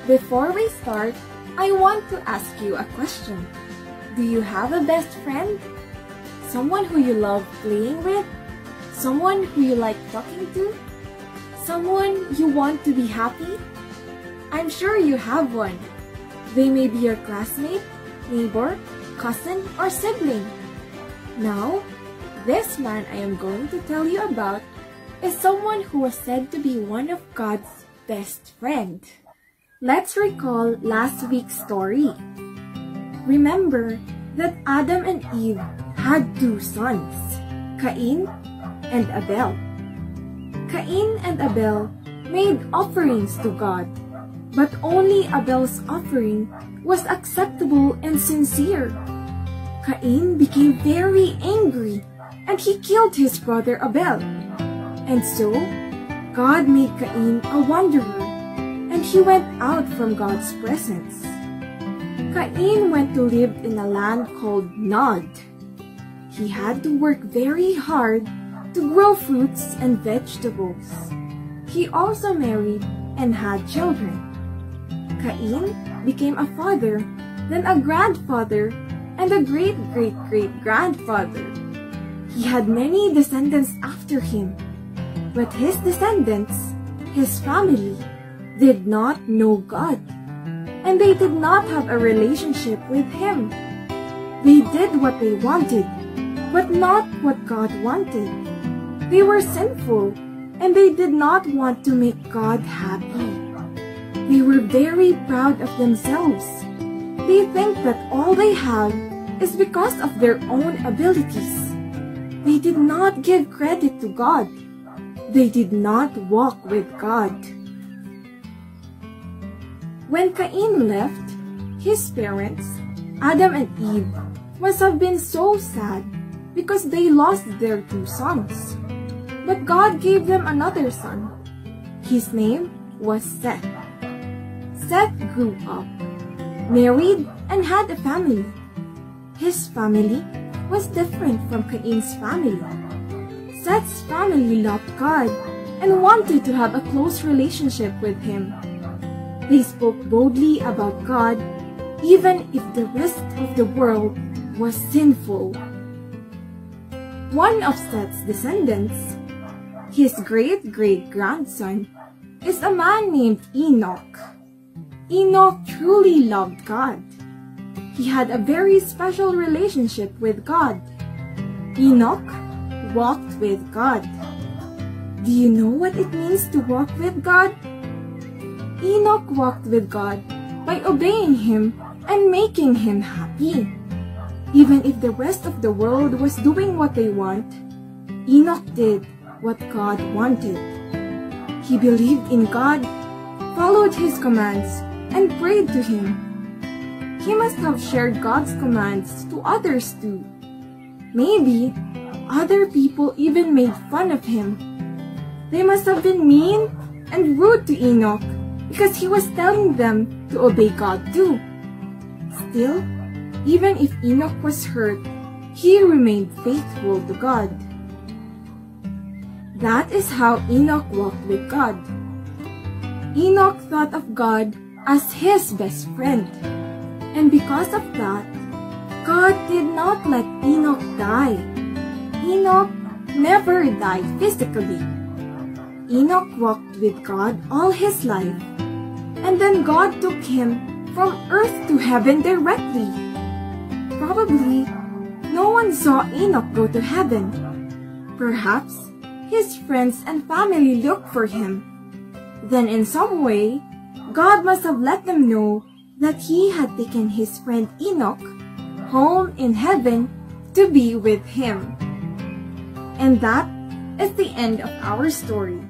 Before we start, I want to ask you a question. Do you have a best friend? Someone who you love playing with? Someone who you like talking to? Someone you want to be happy? I'm sure you have one. They may be your classmate, neighbor, cousin, or sibling. Now, this man I am going to tell you about is someone who was said to be one of God's best friend. Let's recall last week's story. Remember that Adam and Eve had two sons, Cain and Abel. Cain and Abel made offerings to God, but only Abel's offering was acceptable and sincere. Cain became very angry and he killed his brother Abel. And so, God made Cain a wanderer and he went out from God's presence. Cain went to live in a land called Nod. He had to work very hard to grow fruits and vegetables. He also married and had children. Cain became a father, then a grandfather, and a great-great-great-grandfather. He had many descendants after him, but his descendants, his family, did not know God, and they did not have a relationship with Him. They did what they wanted, but not what God wanted. They were sinful, and they did not want to make God happy. They were very proud of themselves. They think that all they have is because of their own abilities. They did not give credit to God. They did not walk with God. When Cain left, his parents, Adam and Eve, must have been so sad because they lost their two sons. But God gave them another son. His name was Seth. Seth grew up, married, and had a family. His family was different from Cain's family. Seth's family loved God and wanted to have a close relationship with Him. They spoke boldly about God, even if the rest of the world was sinful. One of Seth's descendants, his great-great-grandson, is a man named Enoch. Enoch truly loved God. He had a very special relationship with God. Enoch walked with God. Do you know what it means to walk with God? Enoch walked with God by obeying Him and making Him happy. Even if the rest of the world was doing what they want, Enoch did what God wanted. He believed in God, followed His commands, and prayed to Him. He must have shared God's commands to others too. Maybe other people even made fun of him. They must have been mean and rude to Enoch because he was telling them to obey God too. Still, even if Enoch was hurt, he remained faithful to God. That is how Enoch walked with God. Enoch thought of God as his best friend. And because of that, God did not let Enoch die. Enoch never died physically. Enoch walked with God all his life, and then God took him from earth to heaven directly. Probably, no one saw Enoch go to heaven. Perhaps, his friends and family looked for him. Then in some way, God must have let them know that He had taken his friend Enoch home in heaven to be with Him. And that is the end of our story.